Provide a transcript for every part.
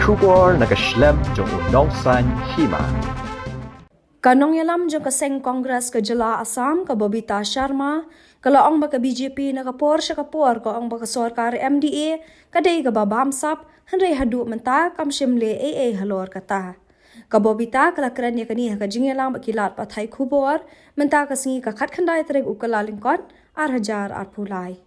Shukor nakaslem jong udongsan Hima. Kanong yalam jong kaseng Kongres ke Jela Assam ke Bobita Sharma, kalaong baka BJP nakapor siya kapor kaong baka Sorkar MDA, kadai ka Bamsap, henry hadu menta kam shimle AA halor kata. Kabobita kalakran niya kaniha ka jingyalang bakilat patay kubor, menta kasingi kakat khandai tereg ukalalingkot, hajar pulay.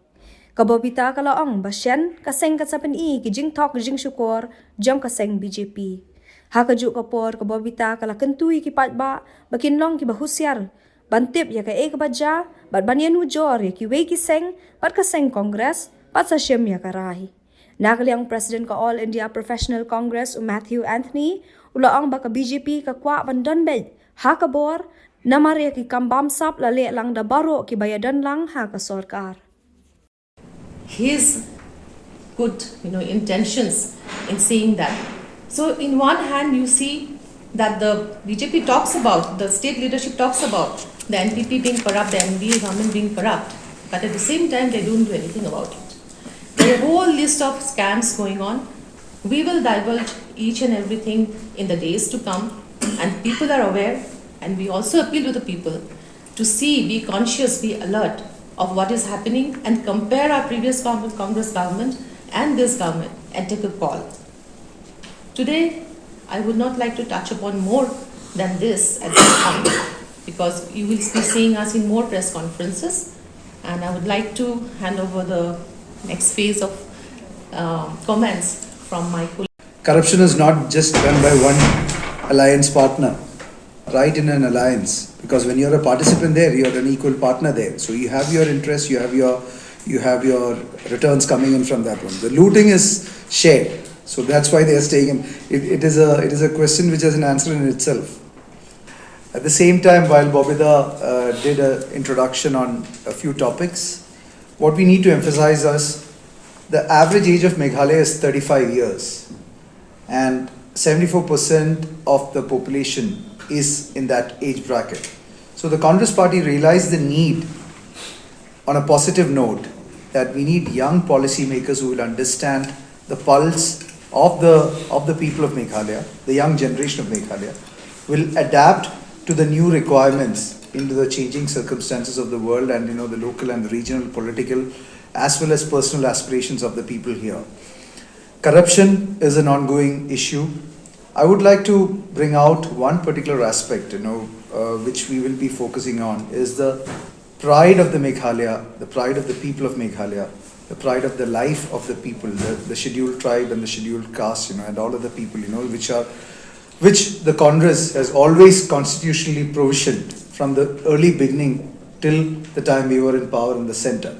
Kabobita kalaong basyan kaseng katsapan ki jing tok jing syukor, jong kaseng BJP. Hakajuk kapor kabobita kala kentui ki patba bakin long ki bahusyar bantip ya ka baja bat banyan ujor ya ki wei ki seng bat ka seng kongres bat sa syem ya karahi nakaliang president ka All India Professional Congress Matthew Anthony ulaang baka BJP ka kwa bandan bed hakabor namar ya ki Bamsap lale lang da Baroh ki bayadan lang ha ka Sorkar. His good intentions in saying that. So in one hand you see that the BJP talks about, the state leadership talks about the NPP being corrupt, the NDA government being corrupt, but at the same time they don't do anything about it. There is a whole list of scams going on. We will divulge each and everything in the days to come, and people are aware, and we also appeal to the people to see, be conscious, be alert of what is happening and compare our previous Congress government and this government and take a call. Today, I would not like to touch upon more than this at this point because you will be seeing us in more press conferences, and I would like to hand over the next phase of comments from my colleagues. Corruption is not just done by one alliance partner, right in an alliance, because when you're a participant there, you're an equal partner there. So you have your interests, you have your returns coming in from that one. The looting is shared. So that's why they are staying in. It is a question which has an answer in itself. At the same time, while Bobita did an introduction on a few topics, what we need to emphasize is the average age of Meghalaya is 35 years, and 74% of the population is in that age bracket. So the Congress party realized the need, on a positive note, that we need young policymakers who will understand the pulse of the people of Meghalaya, the young generation of Meghalaya, will adapt to the new requirements into the changing circumstances of the world and the local and the regional political as well as personal aspirations of the people here. Corruption is an ongoing issue. I would like to bring out one particular aspect, which we will be focusing on, is the pride of the Meghalaya, the pride of the people of Meghalaya, the pride of the life of the people, the scheduled tribe and the scheduled caste, and all of the people, which the Congress has always constitutionally provisioned from the early beginning till the time we were in power in the center.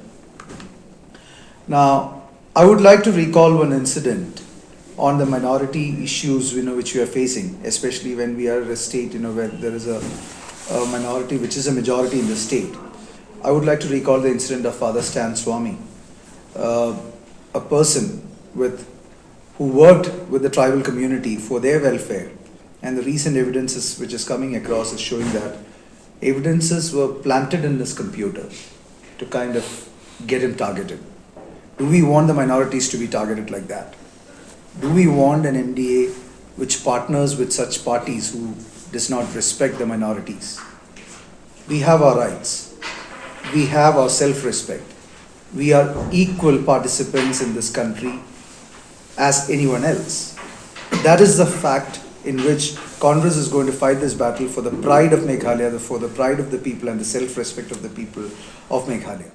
Now, I would like to recall one incident on the minority issues, which we are facing, especially when we are a state, where there is a minority which is a majority in the state. I would like to recall the incident of Father Stan Swami, a person who worked with the tribal community for their welfare, and the recent evidences which is coming across is showing that evidences were planted in this computer to kind of get him targeted. Do we want the minorities to be targeted like that? Do we want an MDA which partners with such parties who does not respect the minorities? We have our rights. We have our self-respect. We are equal participants in this country as anyone else. That is the fact in which Congress is going to fight this battle for the pride of Meghalaya, for the pride of the people and the self-respect of the people of Meghalaya.